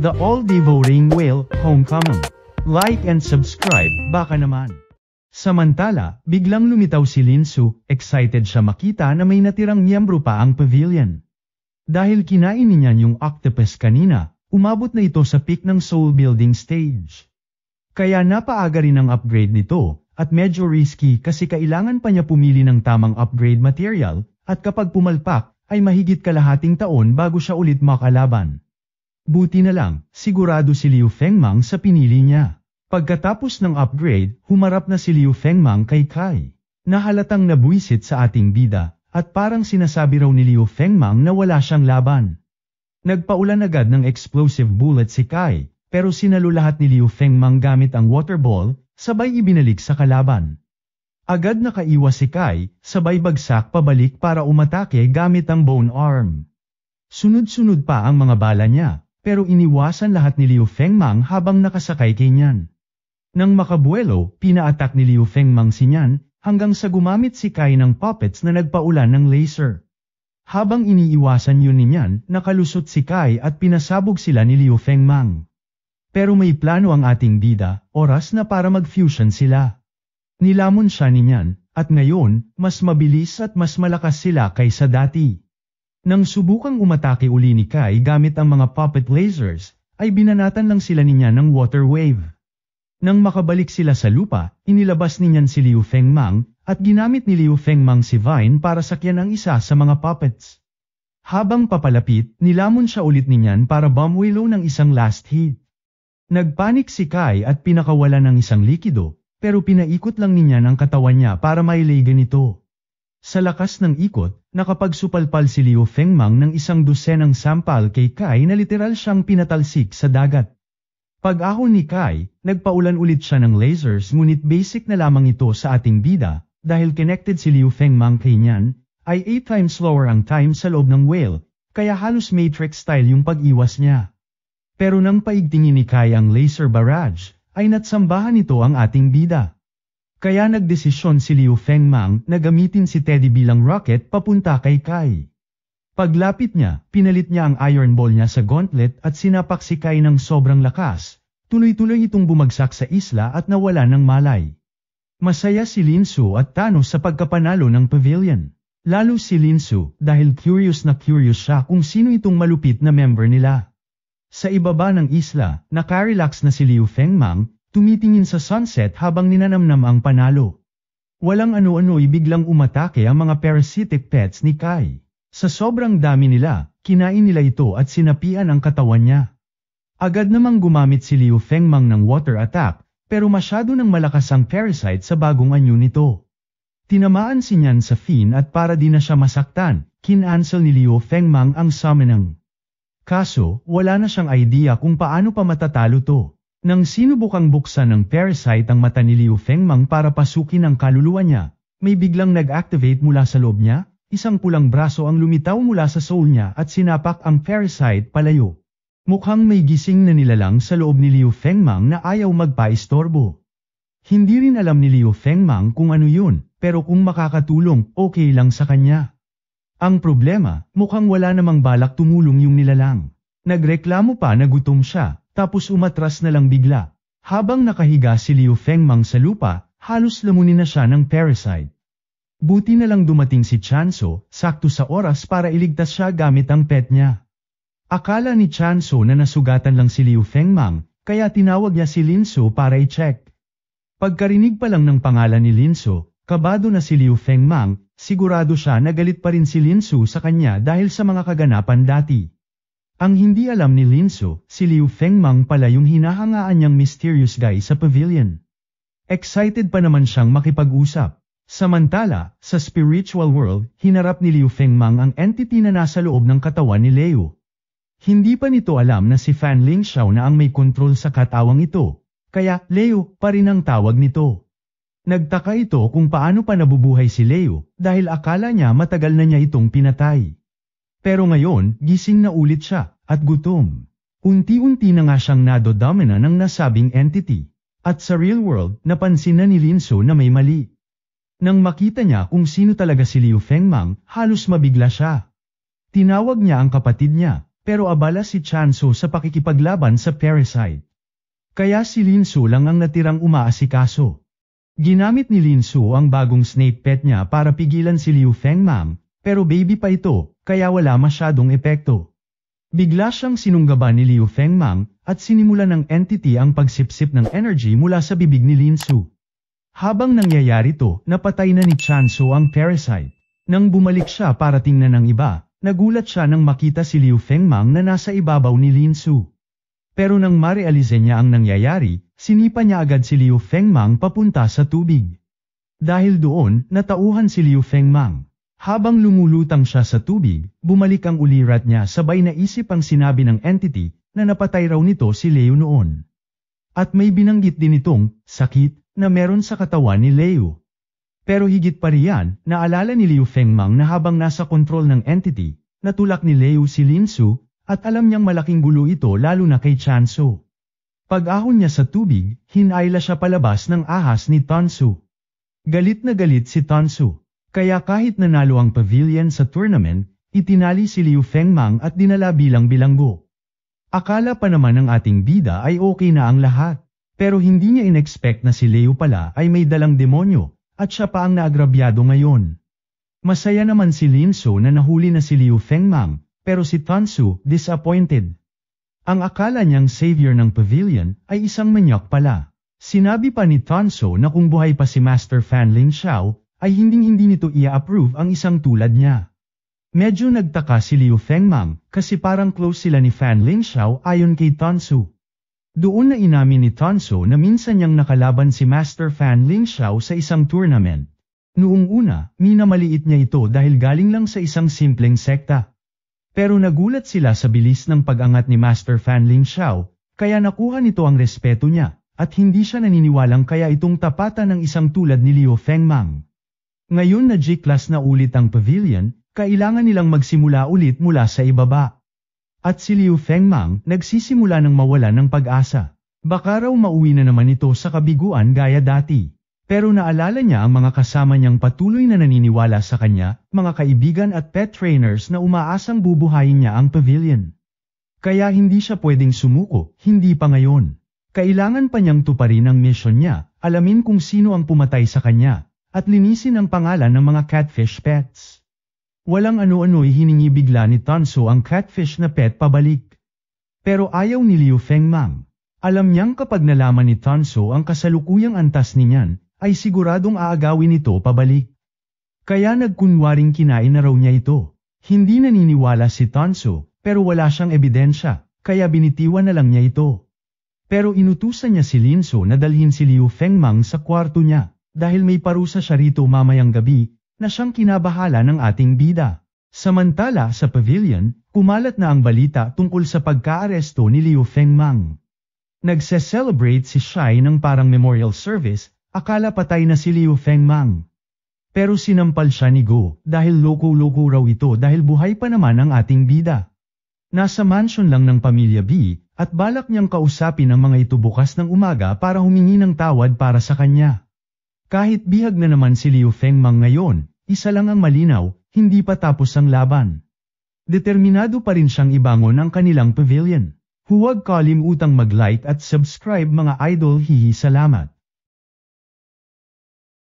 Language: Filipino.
The all-devouring whale, homecoming. Like and subscribe, baka naman. Samantala, biglang lumitaw si Linsu, excited siya makita na may natirang miyembro pa ang pavilion. Dahil kinain niya yung octopus kanina, umabot na ito sa peak ng soul building stage. Kaya napaaga rin ang upgrade nito, at medyo risky kasi kailangan pa niya pumili ng tamang upgrade material, at kapag pumalpak, ay mahigit kalahating taon bago siya ulit makalaban. Buti na lang, sigurado si Liu Fengmang sa pinili niya. Pagkatapos ng upgrade, humarap na si Liu Fengmang kay Kai. Nahalatang nabuisit sa ating bida, at parang sinasabi raw ni Liu Fengmang na wala siyang laban. Nagpaulan agad ng explosive bullet si Kai, pero sinalo lahat ni Liu Fengmang gamit ang water ball, sabay ibinalik sa kalaban. Agad nakaiwas si Kai, sabay bagsak pabalik para umatake gamit ang bone arm. Sunod-sunod pa ang mga bala niya, pero iniwasan lahat ni Liu Fengmang habang nakasakay kay Nian. Nang makabuelo, pina-attack ni Liu Fengmang si Nian, hanggang sa gumamit si Kai ng puppets na nagpaulan ng laser. Habang iniiwasan yun ni Nian, nakalusot si Kai at pinasabog sila ni Liu Fengmang. Pero may plano ang ating bida, oras na para mag-fusion sila. Nilamon siya ni Nian, at ngayon, mas mabilis at mas malakas sila kaysa dati. Nang subukang umatake uli ni Kai gamit ang mga puppet lasers, ay binanatan lang sila ni Nian ng water wave. Nang makabalik sila sa lupa, inilabas ni Nian si Liu Fengmang, at ginamit ni Liu Fengmang si Vine para sakyan ang isa sa mga puppets. Habang papalapit, nilamon siya ulit ni Nian para bomb-willow ng isang last hit. Nagpanik si Kai at pinakawala ng isang likido, pero pinaikot lang ni Nian ang katawan niya para mailagan ito. Sa lakas ng ikot, nakapagsupalpal si Liu Fengmang ng isang dosenang sampal kay Kai na literal siyang pinatalsik sa dagat. Pag-ahon ni Kai, nagpaulan ulit siya ng lasers ngunit basic na lamang ito sa ating bida, dahil connected si Liu Fengmang kay Nian, ay 8 times slower ang time sa loob ng whale, kaya halos Matrix style yung pag-iwas niya. Pero nang paigtingin ni Kai ang laser barrage, ay natsambahan ito ang ating bida. Kaya nagdesisyon si Liu Fengmang na gamitin si Teddy bilang rocket papunta kay Kai. Paglapit niya, pinalit niya ang iron ball niya sa gauntlet at sinapak si Kai ng sobrang lakas. Tuloy-tuloy itong bumagsak sa isla at nawala ng malay. Masaya si Linsu at Thanos sa pagkapanalo ng pavilion. Lalo si Linsu dahil curious siya kung sino itong malupit na member nila. Sa ibaba ng isla, nakarelax na si Liu Fengmang, tumitingin sa sunset habang ninanamnam ang panalo. Walang ano-ano'y biglang umatake ang mga parasitic pets ni Kai. Sa sobrang dami nila, kinain nila ito at sinapian ang katawan niya. Agad namang gumamit si Liu Fengmang ng water attack, pero masyado nang malakas ang parasite sa bagong anyo nito. Tinamaan si Nian sa fin at para di na siya masaktan, kinancel ni Liu Fengmang ang summoning. Kaso, wala na siyang idea kung paano pa matatalo to. Nang sinubukang buksan ng parasite ang mata ni Liu Fengmang para pasukin ang kaluluwa niya, may biglang nag-activate mula sa loob niya. Isang pulang braso ang lumitaw mula sa soul niya at sinapak ang parasite palayo. Mukhang may gising na nilalang sa loob ni Liu Fengmang na ayaw magpaistorbo. Hindi rin alam ni Liu Fengmang kung ano yun, pero kung makakatulong, okay lang sa kanya. Ang problema, mukhang wala namang balak tumulong yung nilalang. Nagreklamo pa na gutom siya, tapos umatras na lang bigla. Habang nakahiga si Liu Fengmang sa lupa, halos lamunin na siya ng parasite. Buti na lang dumating si Chanso, sakto sa oras para iligtas siya gamit ang pet niya. Akala ni Chanso na nasugatan lang si Liu Fengmang, kaya tinawag niya si Linsu para i-check. Pagkarinig pa lang ng pangalan ni Linsu, kabado na si Liu Fengmang, sigurado siya na galit pa rin si Linsu sa kanya dahil sa mga kaganapan dati. Ang hindi alam ni Linsu, si Liu Fengmang pala yung hinahangaan niyang mysterious guy sa pavilion. Excited pa naman siyang makipag-usap. Samantala, sa spiritual world, hinarap ni Liu Fengmang ang entity na nasa loob ng katawan ni Leo. Hindi pa nito alam na si Fan Lingxiao na ang may kontrol sa katawang ito, kaya Leo pa rin ang tawag nito. Nagtaka ito kung paano pa nabubuhay si Leo dahil akala niya matagal na niya itong pinatay. Pero ngayon, gising na ulit siya at gutom. Unti-unti na nga siyang nadodomina ng nasabing entity. At sa real world, napansin na ni Linsu na may mali. Nang makita niya kung sino talaga si Liu Fengmang, halos mabigla siya. Tinawag niya ang kapatid niya, pero abala si Chansu sa pakikipaglaban sa parasite. Kaya si Linsu lang ang natirang umaasikaso. Ginamit ni Linsu ang bagong snake pet niya para pigilan si Liu Fengmang, pero baby pa ito, kaya wala masyadong epekto. Bigla siyang sinunggaban ni Liu Fengmang at sinimulan ng entity ang pagsipsip ng energy mula sa bibig ni Linsu. Habang nangyayari to, napatay na ni Chansu ang parasite. Nang bumalik siya para tingnan ng iba, nagulat siya nang makita si Liu Fengmang na nasa ibabaw ni Linsu. Pero nang marealize niya ang nangyayari, sinipa niya agad si Liu Fengmang papunta sa tubig. Dahil doon, natauhan si Liu Fengmang. Habang lumulutang siya sa tubig, bumalik ang ulirat niya sabay naisip ang sinabi ng entity na napatay raw nito si Leo noon. At may binanggit din itong sakit na meron sa katawan ni Leo. Pero higit pa riyan, naalala ni Liu Fengmang na habang nasa kontrol ng entity, natulak ni Leo si Linsu at alam niyang malaking gulo ito lalo na kay Chansu. Pag-ahon niya sa tubig, hinayla siya palabas ng ahas ni Tansu. Galit na galit si Tansu. Kaya kahit nanalo ang pavilion sa tournament, itinali si Liu Fengmang at dinala bilang bilanggo. Akala pa naman ng ating bida ay okay na ang lahat, pero hindi niya inexpect na si Leo pala ay may dalang demonyo, at siya pa ang naagrabyado ngayon. Masaya naman si Linsu na nahuli na si Liu Fengmang, pero si Tansu disappointed. Ang akala niyang savior ng pavilion ay isang manyak pala. Sinabi pa ni Tansu na kung buhay pa si Master Fan Ling Xiao, ay hinding-hindi nito i-approve ang isang tulad niya. Medyo nagtaka si Liu Fengmang kasi parang close sila ni Fan Ling Xiao ayon kay Tansu. Doon na inamin ni Tansu na minsan niyang nakalaban si Master Fan Ling Xiao sa isang tournament. Noong una, minamaliit niya ito dahil galing lang sa isang simpleng sekta. Pero nagulat sila sa bilis ng pag-angat ni Master Fan Ling Xiao, kaya nakuha nito ang respeto niya, at hindi siya naniniwalang kaya itong tapatan ng isang tulad ni Liu Fengmang. Ngayon na G-class na ulit ang pavilion, kailangan nilang magsimula ulit mula sa ibaba. At si Liu Fengmang nagsisimula ng mawala ng pag-asa. Baka raw mauwi na naman ito sa kabiguan gaya dati. Pero naalala niya ang mga kasama niyang patuloy na naniniwala sa kanya, mga kaibigan at pet trainers na umaasang bubuhayin niya ang pavilion. Kaya hindi siya pwedeng sumuko, hindi pa ngayon. Kailangan pa niyang tuparin ang mission niya, alamin kung sino ang pumatay sa kanya, at linisin ang pangalan ng mga catfish pets. Walang ano-ano'y hiningi bigla ni Tansu ang catfish na pet pabalik. Pero ayaw ni Liu Fengmang. Alam niyang kapag nalaman ni Tansu ang kasalukuyang antas niyan, ay siguradong aagawin ito pabalik. Kaya nagkunwaring kinain na raw niya ito. Hindi naniniwala si Tansu, pero wala siyang ebidensya, kaya binitiwan na lang niya ito. Pero inutusan niya si Linsu na dalhin si Liu Fengmang sa kwarto niya. Dahil may parusa siya rito mamayang gabi, na siyang kinabahala ng ating bida. Samantala sa pavilion, kumalat na ang balita tungkol sa pagka-aresto ni Liu Fengmang. Nagse-celebrate si Shai ng parang memorial service, akala patay na si Liu Fengmang. Pero sinampal siya ni Go, dahil loko-loko raw ito dahil buhay pa naman ang ating bida. Nasa mansion lang ng pamilya B, at balak niyang kausapin ang mga ito bukas ng umaga para humingi ng tawad para sa kanya. Kahit bihag na naman si Liu Fengmang ngayon, isa lang ang malinaw, hindi pa tapos ang laban. Determinado pa rin siyang ibangon ang kanilang pavilion. Huwag kalimutang mag-like at subscribe mga idol, hihi salamat.